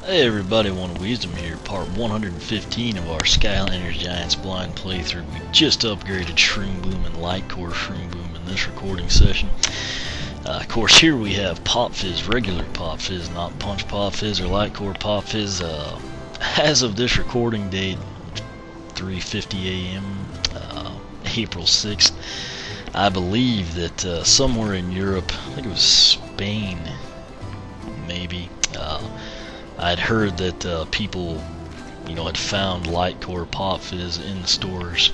Hey everybody, One of Wisdom here, part 115 of our Skylanders Giants Blind playthrough. We just upgraded Shroom Boom and Lightcore Shroom Boom in this recording session. Of course, here we have Pop Fizz, regular Pop Fizz, not Punch Pop Fizz or Lightcore Pop Fizz. As of this recording date, 3:50 a.m., April 6th, I believe that somewhere in Europe, I think it was Spain, maybe, I'd heard that people, had found Lightcore Pop Fizz in the stores.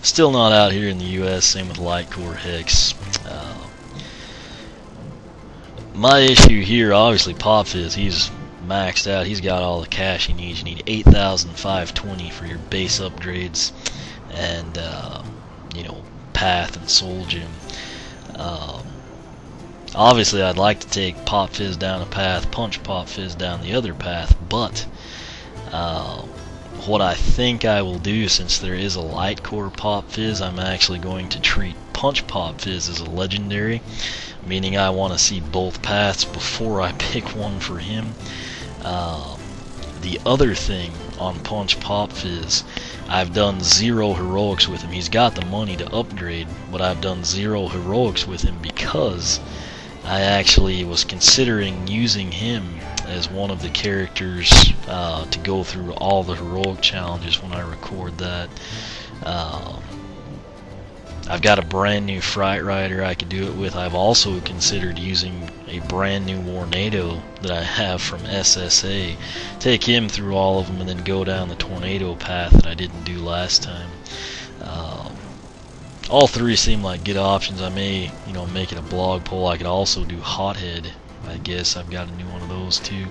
Still not out here in the U.S. Same with Lightcore Hex. My issue here, obviously, Pop Fizz, he's maxed out. He's got all the cash he needs. You need 8,520 for your base upgrades, and Path and Soul Gem. Obviously, I'd like to take Pop Fizz down a path, Punch Pop Fizz down the other path, but what I think I will do, since there is a Lightcore Pop Fizz, I'm actually going to treat Punch Pop Fizz as a legendary, meaning I want to see both paths before I pick one for him. The other thing on Punch Pop Fizz, I've done 0 heroics with him. He's got the money to upgrade, but I've done 0 heroics with him because I actually was considering using him as one of the characters to go through all the heroic challenges when I record that. I've got a brand new Fright Rider I could do it with. I've also considered using a brand new Tornado that I have from SSA. Take him through all of them and then go down the Tornado path that I didn't do last time. All three seem like good options. I may, make it a blog poll. I could also do Hothead. I guess I've got a new one of those too.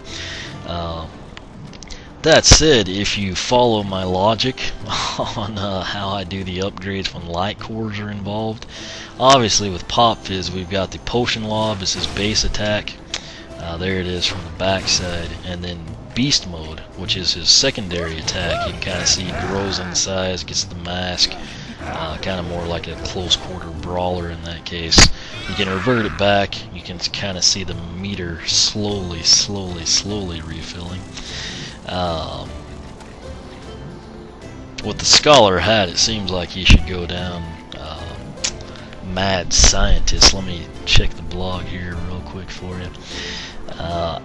That said, if you follow my logic on how I do the upgrades when light cores are involved, obviously with Pop Fizz we've got the Potion Lob, this is base attack. There it is from the backside, and then Beast Mode, which is his secondary attack. You can kind of see he grows in size, gets the mask, kind of more like a close quarter brawler in that case. You can revert it back, you can kind of see the meter slowly refilling. With the Scholar Hat, it seems like he should go down Mad Scientist. Let me check the blog here real quick for you.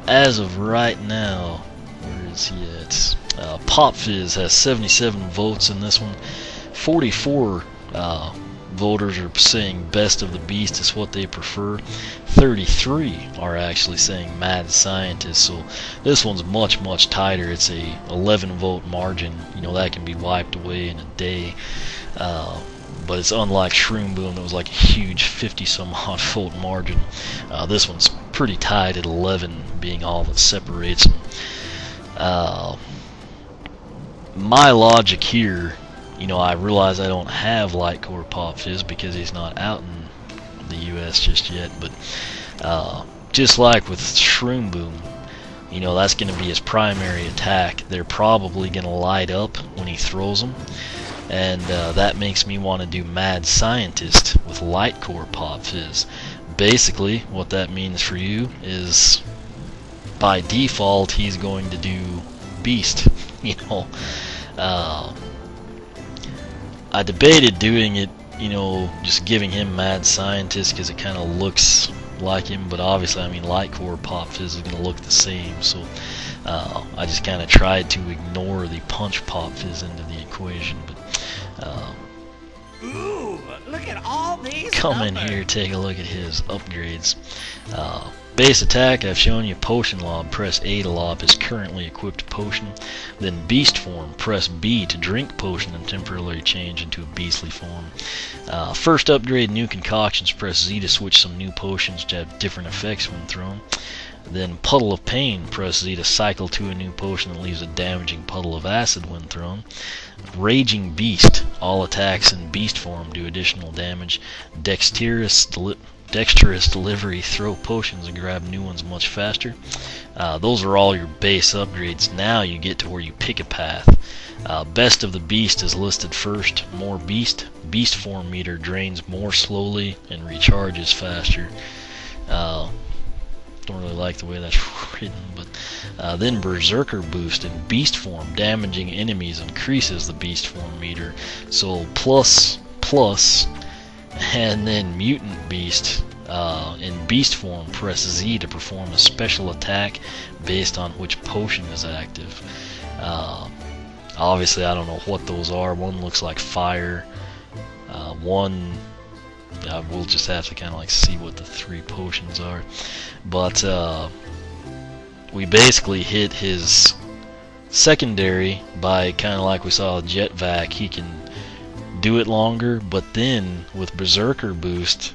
As of right now, where is he at? Pop Fizz has 77 votes in this one. 44 voters are saying Best of the Beast is what they prefer. 33 are actually saying Mad Scientist, so this one's much tighter. It's a 11 vote margin. That can be wiped away in a day. But it's unlike Shroom Boom that was like a huge 50 some odd vote margin. This one's pretty tight at 11 being all that separates them. My logic here, I realize I don't have Lightcore Pop Fizz because he's not out in the US just yet, but just like with Shroom Boom, that's going to be his primary attack. They're probably going to light up when he throws them, and that makes me want to do Mad Scientist with Lightcore Pop Fizz. Basically, what that means for you is, by default, he's going to do Beast. I debated doing it, just giving him Mad Scientist because it kind of looks like him, but obviously, Lightcore Pop Fizz is going to look the same, so I just kind of tried to ignore the Punch Pop Fizz into the equation. But ooh, look at all these come in here, take a look at his upgrades. Base attack, I've shown you. Potion Lob, press A to lob his currently equipped potion. Then Beast Form, press B to drink potion and temporarily change into a beastly form. First upgrade, new concoctions, press Z to switch some new potions which have different effects when thrown. Then Puddle of Pain, press Z to cycle to a new potion that leaves a damaging puddle of acid when thrown. Raging Beast, all attacks in beast form do additional damage. Dexterous delivery, throw potions and grab new ones much faster. Those are all your base upgrades. Now you get to where you pick a path. Best of the Beast is listed first. More Beast. Beast form meter drains more slowly and recharges faster. Don't really like the way that's written, but then Berserker Boost in Beast Form. Damaging enemies increases the Beast Form meter. So plus, and then Mutant Beast. In Beast Form, press Z to perform a special attack based on which potion is active. Obviously, I don't know what those are. One looks like fire. One, we'll just have to kind of like see what the 3 potions are. But we basically hit his secondary by kind of like we saw with Jet Vac. He can do it longer, but then with Berserker Boost,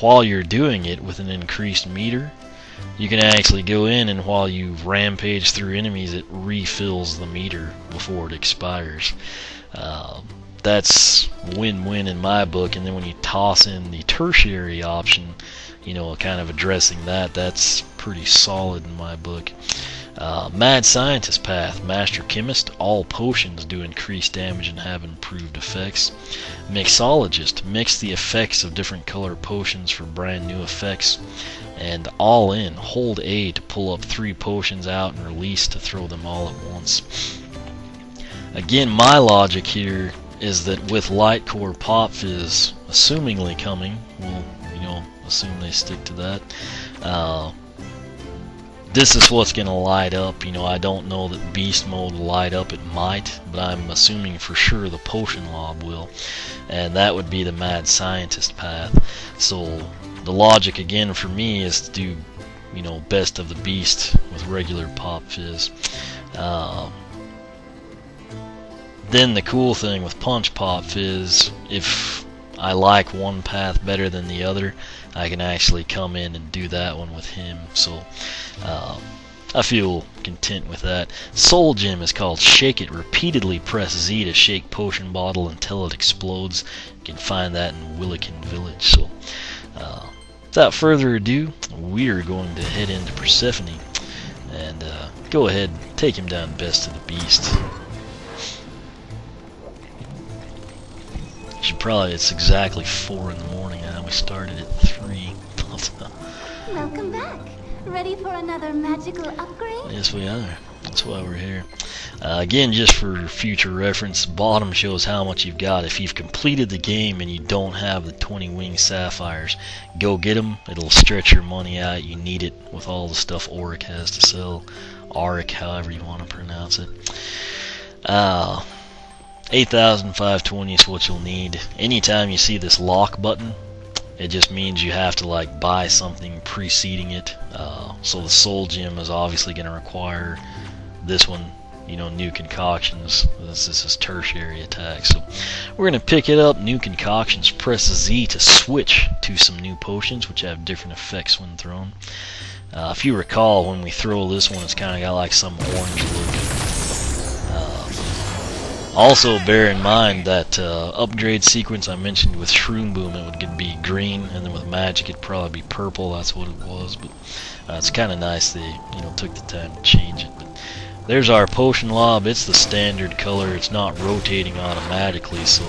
while you're doing it with an increased meter, you can actually go in, and while you rampage through enemies, it refills the meter before it expires. That's win-win in my book. And then when you toss in the tertiary option, you know, kind of addressing that, that's pretty solid in my book. Mad Scientist Path, Master Chemist. All potions do increased damage and have improved effects. Mixologist, mix the effects of different color potions for brand new effects. And All In, hold A to pull up 3 potions out and release to throw them all at once. Again, my logic here is that with Light Core Pop Fizz assumingly coming, we'll, you know, assume they stick to that. This is what's going to light up. You know, I don't know that Beast Mode will light up. It might, but I'm assuming for sure the Potion Lob will. And that would be the Mad Scientist path. So the logic again for me is to do, you know, Best of the Beast with regular Pop Fizz. Then the cool thing with Punch Pop Fizz, if I like one path better than the other, I can actually come in and do that one with him. So I feel content with that. Soul Gem is called Shake It. Repeatedly press Z to shake potion bottle until it explodes. You can find that in Willikin Village. So without further ado, we are going to head into Persephone and go ahead, take him down Best of the Beast. It's exactly 4 in the morning now. We started at 3. Welcome back. Ready for another magical upgrade? Yes, we are. That's why we're here. Again, just for future reference, bottom shows how much you've got. If you've completed the game and you don't have the 20 wing sapphires, go get them. It'll stretch your money out. You need it with all the stuff Auric has to sell. Auric, however you want to pronounce it. 8,520 is what you'll need. Anytime you see this lock button, it just means you have to like buy something preceding it. So the Soul Gem is obviously going to require this one, you know, New Concoctions. This is tertiary attack. So we're going to pick it up, New Concoctions. Press Z to switch to some new potions, which have different effects when thrown. If you recall, when we throw this one, it's kind of got like some orange look. Also, bear in mind that upgrade sequence I mentioned with Shroom Boom, it would be green, and then with Magic it'd probably be purple. That's what it was, but it's kind of nice they, you know, took the time to change it. But there's our Potion Lob. It's the standard color. It's not rotating automatically. So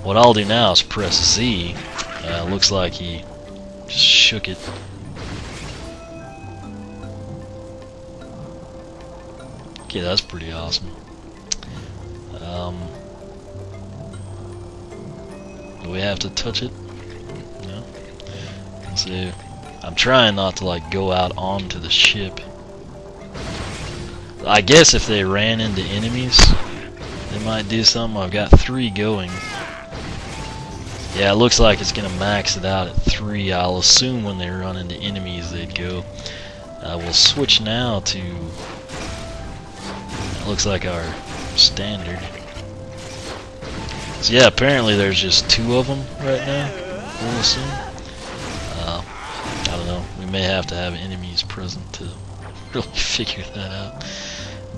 what I'll do now is press Z. Looks like he just shook it. Okay, that's pretty awesome. Do we have to touch it? No? Let's see. I'm trying not to like go out onto the ship. I guess if they ran into enemies, they might do something. I've got 3 going. Yeah, it looks like it's gonna max it out at 3. I'll assume when they run into enemies they'd go. We'll switch now to, it looks like our standard. So yeah, apparently there's just 2 of them right now, we'll assume. I don't know, we may have to have enemies present to really figure that out.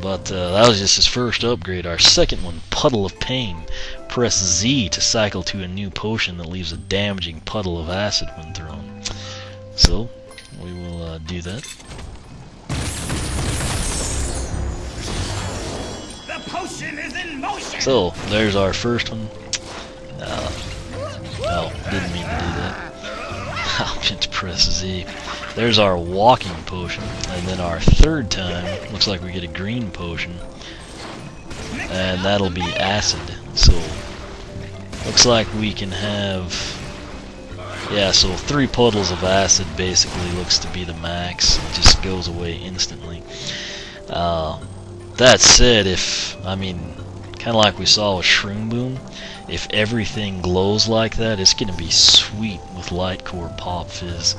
But that was just his first upgrade. Our second one, Puddle of Pain. Press Z to cycle to a new potion that leaves a damaging puddle of acid when thrown. So, we will do that. Potion is in motion. So, there's our first one. Oh, didn't mean to do that. I'll just press Z. there's our walking potion, and then our third time, looks like we get a green potion, and that'll be acid. So, looks like we can have, yeah, so 3 puddles of acid basically looks to be the max. It just goes away instantly. That said, kind of like we saw with Shroom Boom, if everything glows like that, it's going to be sweet with Light Core Pop Fizz.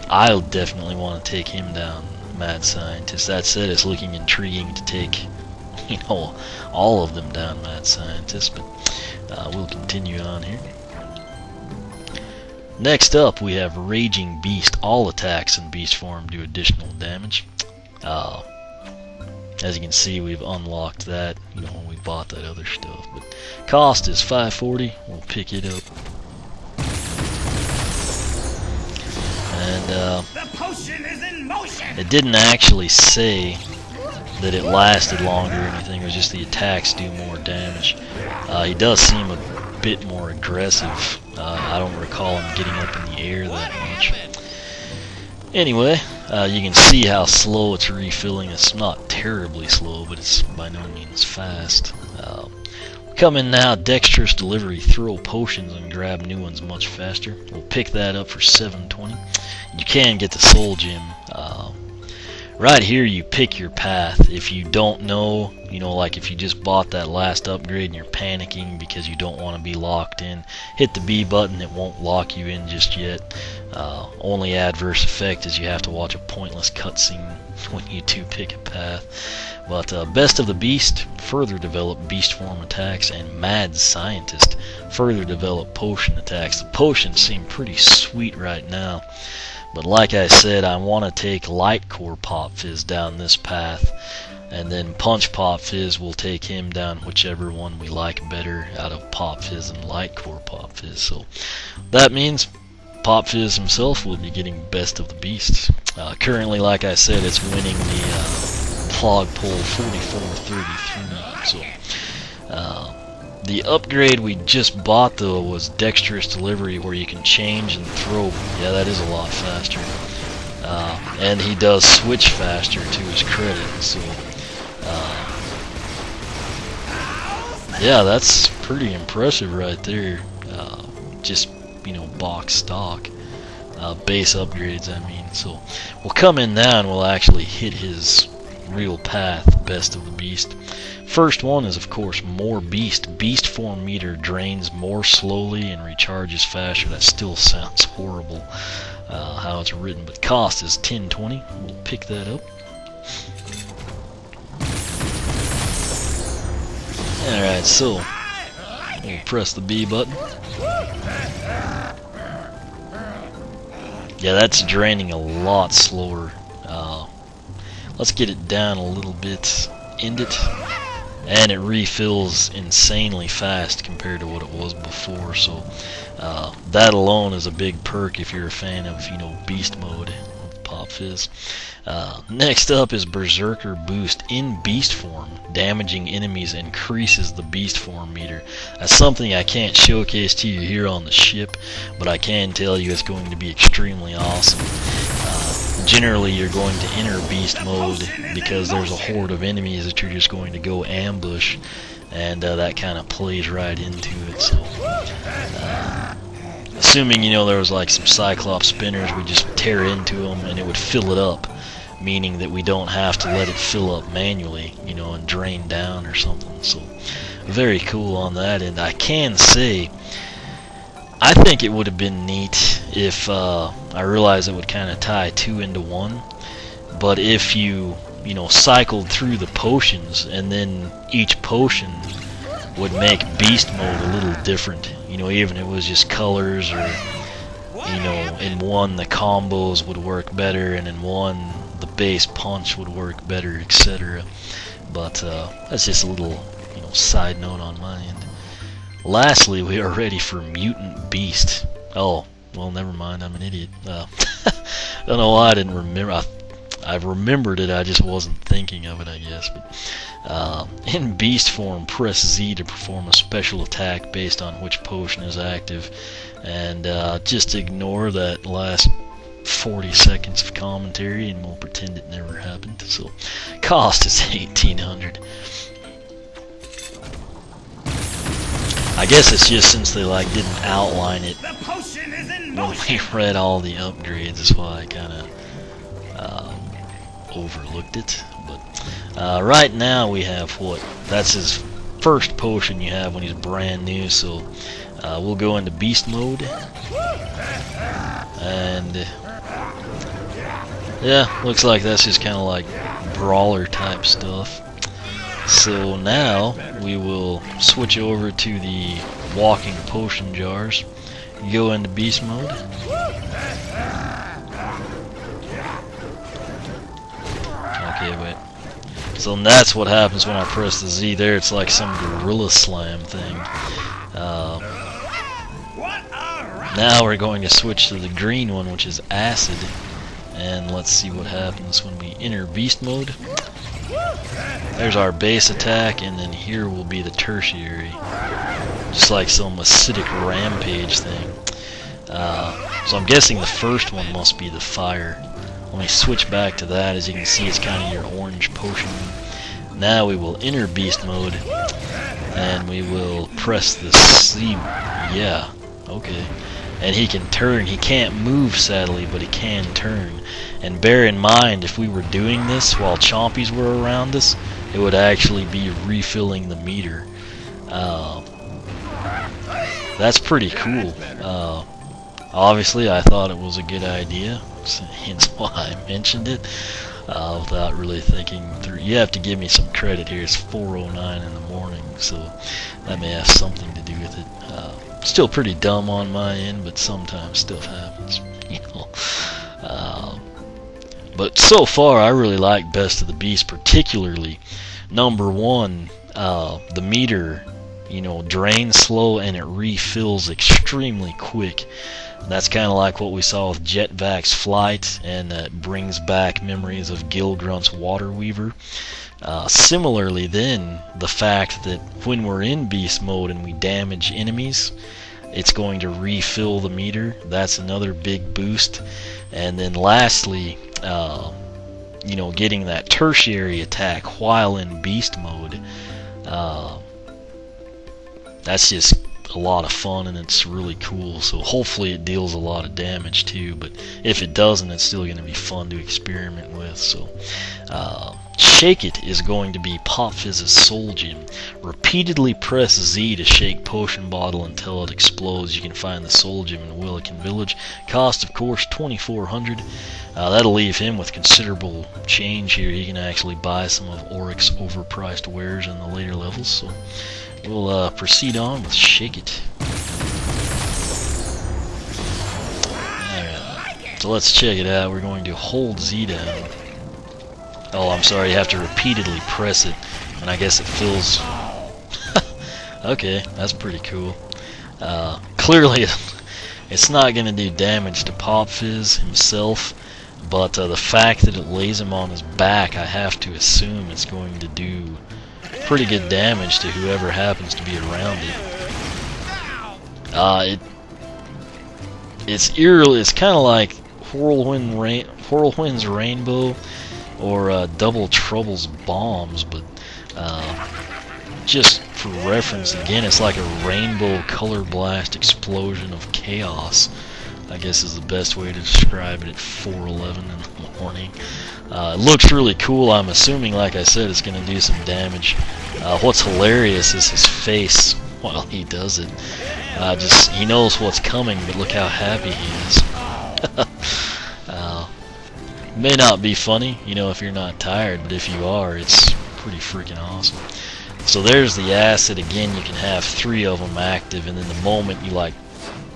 I'll definitely want to take him down, Mad Scientist. That said, it's looking intriguing to take, all of them down, Mad Scientist, but we'll continue on here. Next up, we have Raging Beast. All attacks in beast form do additional damage. As you can see, we've unlocked that, when we bought that other stuff. But cost is $5.40. We'll pick it up. And the potion is in motion. It didn't actually say that it lasted longer or anything. It was just the attacks do more damage. He does seem a bit more aggressive. I don't recall him getting up in the air that much. Anyway, you can see how slow it's refilling. It's not terribly slow, but it's by no means fast. Come in now, Dexterous Delivery. Throw potions and grab new ones much faster. We'll pick that up for $7.20. You can get the Soul Gem. Right here you pick your path. If you don't know, like if you just bought that last upgrade and you're panicking because you don't want to be locked in, hit the B button. It won't lock you in just yet. Only adverse effect is you have to watch a pointless cutscene when you do pick a path. But Best of the Beast, further develop beast form attacks, and Mad Scientist, further develop potion attacks. The potions seem pretty sweet right now. But like I said, I want to take Light Core Pop Fizz down this path, and then Punch Pop Fizz will take him down, whichever one we like better out of Pop Fizz and Light Core Pop Fizz. So that means Pop Fizz himself will be getting Best of the Beast. Currently, like I said, it's winning the Plog Pull 44-33. So the upgrade we just bought, though, was Dexterous Delivery, where you can change and throw. Yeah, that is a lot faster. And he does switch faster, to his credit. So, yeah, that's pretty impressive right there. Just, box stock. Base upgrades, I mean. So, we'll come in now and we'll actually hit his real path, Best of the Beast. First one is, of course, more Beast. Beast form meter drains more slowly and recharges faster. That still sounds horrible, how it's written, but cost is $10.20. We'll pick that up. Alright, so we'll press the B button. Yeah, that's draining a lot slower. Let's get it down a little bit. End it. And it refills insanely fast compared to what it was before. So that alone is a big perk if you're a fan of, beast mode with Pop Fizz. Next up is Berserker Boost. In beast form, damaging enemies increases the beast form meter. That's something I can't showcase to you here on the ship, but I can tell you it's going to be extremely awesome. Generally, you're going to enter beast mode because there's a horde of enemies that you're just going to go ambush, and that kind of plays right into it. So, assuming there was like some Cyclops spinners, we just tear into them and it would fill it up, meaning that we don't have to let it fill up manually, and drain down or something. So, very cool on that. And I can say, I think it would have been neat if I realize it would kind of tie 2 into 1, but if you cycled through the potions and then each potion would make beast mode a little different, even if it was just colors, or in one the combos would work better and in one the base punch would work better, etc. But that's just a little side note on my end. Lastly, we are ready for Mutant Beast. Oh, well, never mind, I'm an idiot. Don't know why I didn't remember. I've remembered it, I just wasn't thinking of it, I guess. But in beast form, press Z to perform a special attack based on which potion is active. And just ignore that last 40 seconds of commentary, and we'll pretend it never happened. So, cost is 1,800. I guess it's just since they like didn't outline it The potion is in when motion. we read all the upgrades. That's why I kind of overlooked it. But right now we have what? That's his first potion you have when he's brand new. So we'll go into beast mode, and yeah, looks like that's just kind of like brawler type stuff. So now we will switch over to the walking potion jars, go into beast mode. Okay, wait. So that's what happens when I press the Z there. It's like some gorilla slam thing. Now we're going to switch to the green one, which is acid. And let's see what happens when we enter beast mode. There's our base attack, and then here will be the tertiary. Just like some acidic rampage thing. So I'm guessing the first one must be the fire. Let me switch back to that. As you can see, it's kind of your orange potion. Now we will enter beast mode, and we will press the C. Yeah, okay. And he can turn. He can't move, sadly, but he can turn. And bear in mind, if we were doing this while chompies were around us, it would actually be refilling the meter. That's pretty cool. Obviously, I thought it was a good idea, hence why I mentioned it, without really thinking through. You have to give me some credit here. It's 4:09 in the morning, so that may have something to do with it. Still pretty dumb on my end, but sometimes stuff happens, you know. But so far, I really like Best of the Beast, particularly number 1. The meter, you know, drains slow and it refills extremely quick. That's kind of like what we saw with Jetvac's Flight, and that brings back memories of Gilgrunt's Water Weaver. Similarly then, the fact that when we're in beast mode and we damage enemies, it's going to refill the meter. That's another big boost. And then lastly, you know, getting that tertiary attack while in beast mode, that's just a lot of fun, and it's really cool. So hopefully it deals a lot of damage too, but if it doesn't, it's still going to be fun to experiment with. So Shake It is going to be Pop Fizz's Soul Gem. Repeatedly press Z to shake potion bottle until it explodes. You can find the Soul Gem in Willikin Village. Cost, of course, 2,400. That'll leave him with considerable change here. He can actually buy some of Oryx's overpriced wares in the later levels. So we'll proceed on with Shake It. Alright, so let's check it out. We're going to hold Z down. Oh, I'm sorry, you have to repeatedly press it, and I guess it fills. Okay, that's pretty cool. Clearly, it's not going to do damage to Pop Fizz himself, but the fact that it lays him on his back, I have to assume it's going to do pretty good damage to whoever happens to be around it. It's eerily. It's kind of like Whirlwind's Rainbow, or Double Trouble's Bombs, but just for reference, again, it's like a rainbow color blast explosion of chaos, I guess is the best way to describe it at 4:11 in the morning. It looks really cool. I'm assuming, like I said, it's going to do some damage. What's hilarious is his face while he does it. He knows what's coming, but look how happy he is. May not be funny, you know, if you're not tired, but if you are, it's pretty freaking awesome. So there's the acid. Again, you can have 3 of them active, and then the moment you like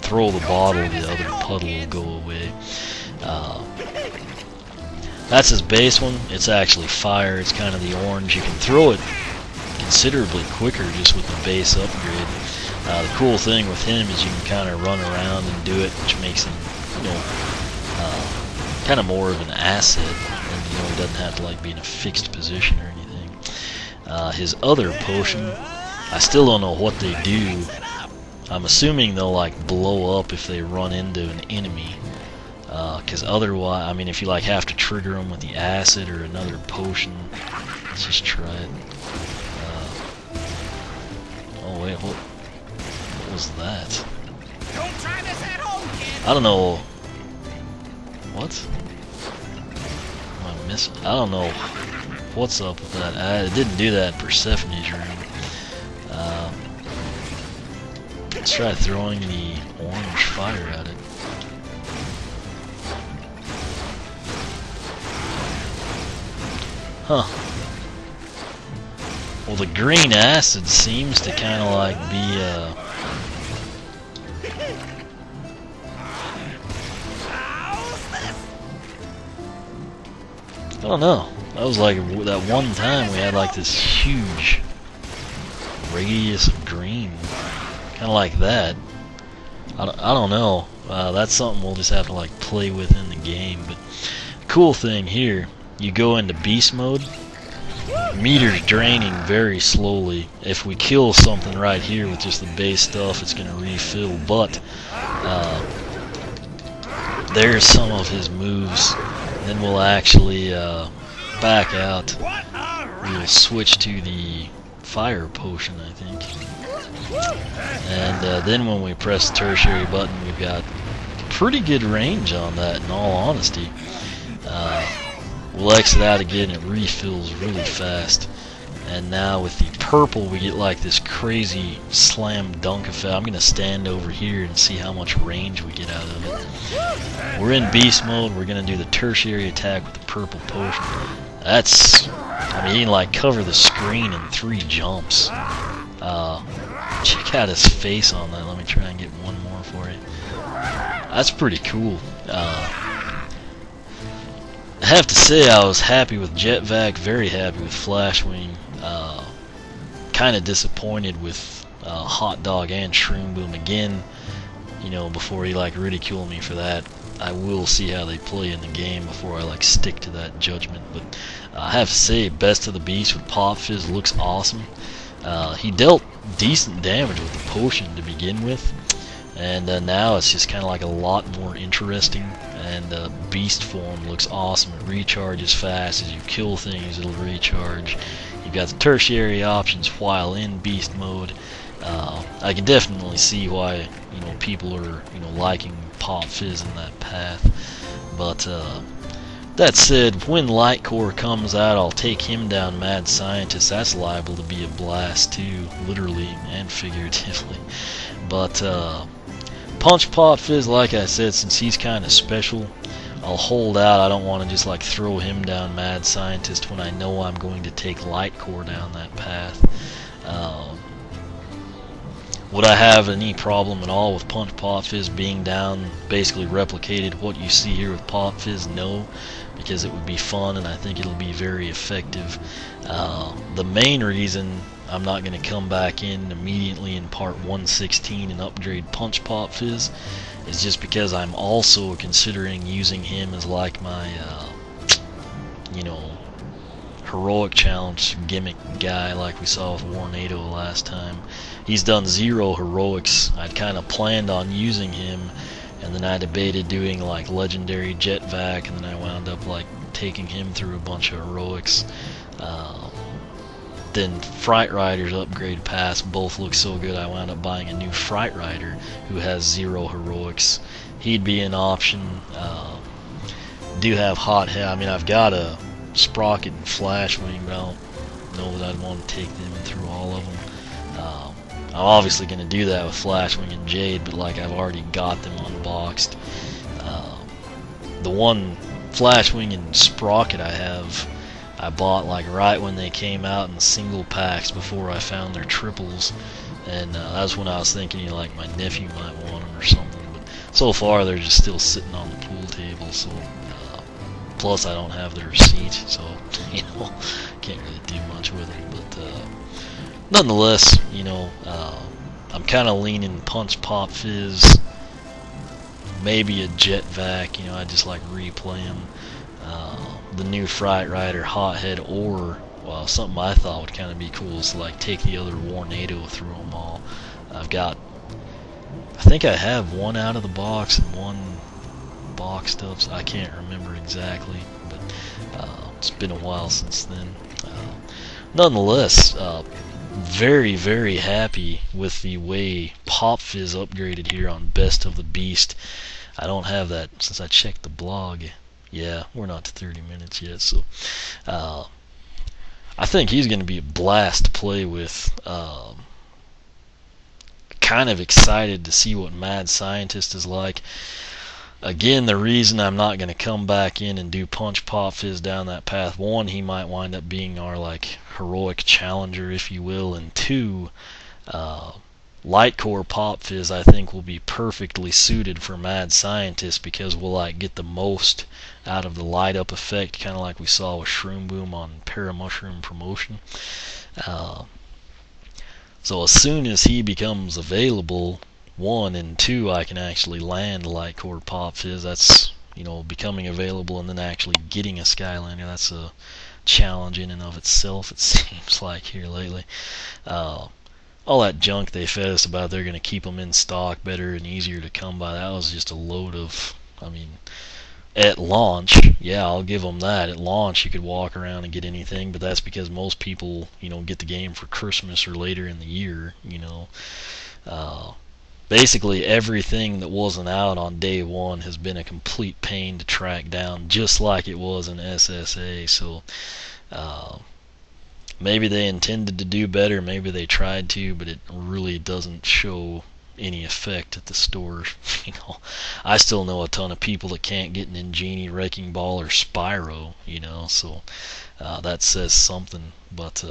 throw the bottle, the other puddle will go away. That's his base one. It's actually fire. It's kind of the orange. You can throw it considerably quicker just with the base upgrade. The cool thing with him is you can kind of run around and do it, which makes him, you know, kind of more of an asset, and you know, he doesn't have to like be in a fixed position or anything. His other potion, I still don't know what they do. I'm assuming they'll like blow up if they run into an enemy. Because otherwise, I mean, if you like have to trigger them with the acid or another potion, let's just try it. Oh wait, what was that? Don't try this at home, kid. I don't know. What? Am I missing? I don't know what's up with that. I didn't do that in Persephone's room. Let's try throwing the orange fire at it. Huh. Well, the green acid seems to kind of like be, I don't know. That was like that one time we had like this huge radius of green. Kind of like that. I don't know. That's something we'll just have to like play with in the game. But the cool thing here, you go into beast mode, meter's draining very slowly. If we kill something right here with just the base stuff, it's going to refill. But there's some of his moves. Then we'll actually back out. We'll switch to the fire potion, I think. And then when we press the tertiary button, we've got pretty good range on that, in all honesty. We'll exit out again, it refills really fast. And now with the purple, we get like this crazy slam dunk effect. I'm going to stand over here and see how much range we get out of it. We're in beast mode, we're going to do the tertiary attack with the purple potion. That's, I mean, he can like cover the screen in 3 jumps. Check out his face on that. Let me try and get one more for you. That's pretty cool. I have to say I was happy with Jet Vac, very happy with Flashwing. Kind of disappointed with Hot Dog and Shroom Boom again. You know, before he like ridiculed me for that. I will see how they play in the game before I like stick to that judgment. But I have to say, Best of the Beast with Pop Fizz looks awesome. He dealt decent damage with the potion to begin with, and now it's just kind of like a lot more interesting. And beast form looks awesome. It recharges fast. As you kill things, it'll recharge. You've got the tertiary options while in beast mode. I can definitely see why people are liking Pop Fizz in that path. But that said, when Lightcore comes out, I'll take him down Mad Scientist. That's liable to be a blast too, literally and figuratively. But Punch Pop Fizz, like I said, since he's kind of special, I'll hold out. I don't want to just like throw him down Mad Scientist when I know I'm going to take Lightcore down that path. Would I have any problem at all with Punch Pop Fizz being down, basically replicated what you see here with Pop Fizz? No, because it would be fun and I think it'll be very effective. The main reason I'm not going to come back in immediately in part 116 and upgrade Punch Pop Fizz is just because I'm also considering using him as like my, heroic challenge gimmick guy like we saw with Warnado last time. He's done 0 heroics. I'd kind of planned on using him, and then I debated doing like legendary Jet Vac, and then I wound up like taking him through a bunch of heroics. Then Fright Rider's upgrade pass both look so good I wound up buying a new Fright Rider who has 0 heroics. He'd be an option. Do have Hot Head. I mean, I've got a Sprocket and Flashwing, but I don't know that I'd want to take them through all of them. I'm obviously going to do that with Flashwing and Jade, but like I've already got them unboxed. The one Flashwing and Sprocket I bought like right when they came out in single packs before I found their triples, and that's when I was thinking like my nephew might want them or something. But so far they're just still sitting on the pool table. So plus I don't have the receipt, so can't really do much with it. But nonetheless, I'm kind of leaning Punch Pop Fizz, maybe a Jet Vac. I just like replay him. The new Fright Rider, Hothead, or something I thought would kind of be cool is to like take the other Warnado through them all. I think I have one out of the box and one box stuff. I can't remember exactly, but it's been a while since then. Nonetheless, very, very happy with the way Pop Fizz upgraded here on Best of the Beast. I don't have that since I checked the blog. Yeah, we're not to 30 minutes yet, so I think he's going to be a blast to play with. Kind of excited to see what Mad Scientist is like. Again, the reason I'm not going to come back in and do Punch Pop Fizz down that path, one, he might wind up being our like heroic challenger, if you will, and two, Light Core Pop Fizz I think will be perfectly suited for Mad Scientist because we'll like get the most out of the light up effect, kind of like we saw with Shroom Boom on Paramushroom Promotion. So as soon as he becomes available, one, and two, I can actually land Light Core Pop Fizz. That's, you know, becoming available and then actually getting a Skylander. That's a challenge in and of itself, it seems like, here lately. All that junk they fed us about they're going to keep them in stock better and easier to come by, that was just a load of, I mean, at launch, yeah, I'll give them that. At launch, you could walk around and get anything, but that's because most people, you know, get the game for Christmas or later in the year, you know. Basically, everything that wasn't out on day one has been a complete pain to track down, just like it was in SSA. So, maybe they intended to do better, maybe they tried to, but it really doesn't show any effect at the stores. You know, I still know a ton of people that can't get an Ingenie, Wrecking Ball, or Spyro, you know, so that says something. But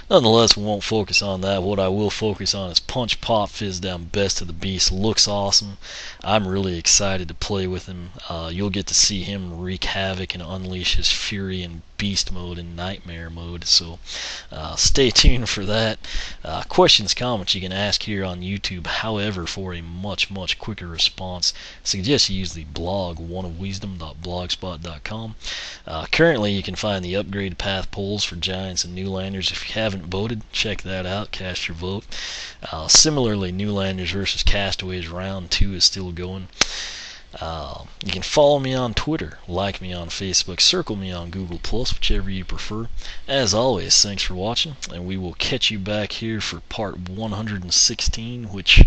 nonetheless, we won't focus on that. What I will focus on is Punch Pop Fizz down Best of the Beast. Looks awesome. I'm really excited to play with him. You'll get to see him wreak havoc and unleash his fury in Beast Mode and Nightmare Mode. So stay tuned for that. Questions, comments you can ask here on YouTube. However, for a much, much quicker response, I suggest you use the blog oneofwisdom.blogspot.com. Currently, you can find the upgrade path polls for Giants and Newlanders. If you haven't voted, check that out. Cast your vote. Similarly, Newlanders versus Castaways Round 2 is still going. You can follow me on Twitter, like me on Facebook, circle me on Google+, whichever you prefer. As always, thanks for watching, and we will catch you back here for part 116, which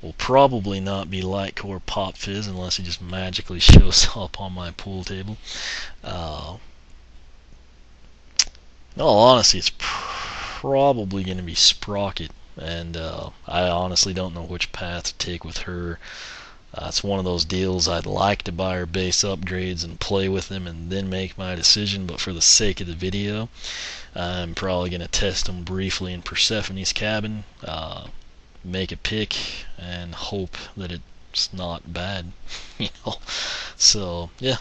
will probably not be Light Core Pop Fizz unless he just magically shows up on my pool table. In all honesty, it's probably going to be Sprocket, and I honestly don't know which path to take with her. It's one of those deals I'd like to buy her base upgrades and play with them and then make my decision, but for the sake of the video, I'm probably going to test them briefly in Persephone's cabin, make a pick, and hope that it's not bad, you know. So, yeah,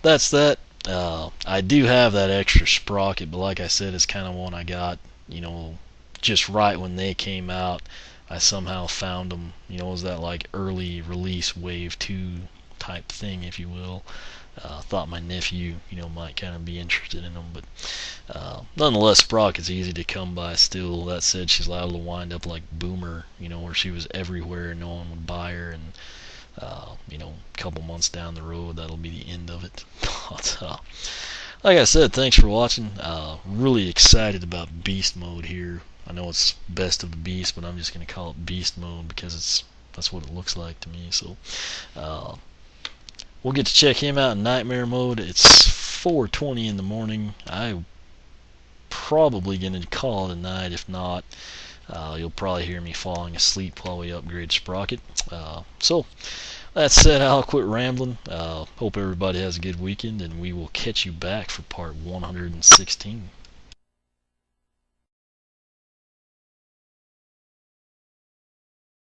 that's that. I do have that extra Sprocket, but like I said, it's kind of one I got, you know, just right when they came out. I somehow found them, you know, it was that like early release Wave 2 type thing, if you will. Thought my nephew, you know, might kind of be interested in them, but nonetheless, Sprocket's easy to come by still. That said, she's liable to wind up like Boomer, you know, where she was everywhere and no one would buy her, and you know, a couple months down the road, that'll be the end of it. But like I said, thanks for watching. Really excited about Beast Mode here. I know it's Best of the Beast, but I'm just going to call it Beast Mode because that's what it looks like to me. So we'll get to check him out in Nightmare Mode. It's 4:20 in the morning. I'm probably going to call it a night. If not, you'll probably hear me falling asleep while we upgrade Sprocket. So that said, I'll quit rambling. Hope everybody has a good weekend, and we will catch you back for part 116.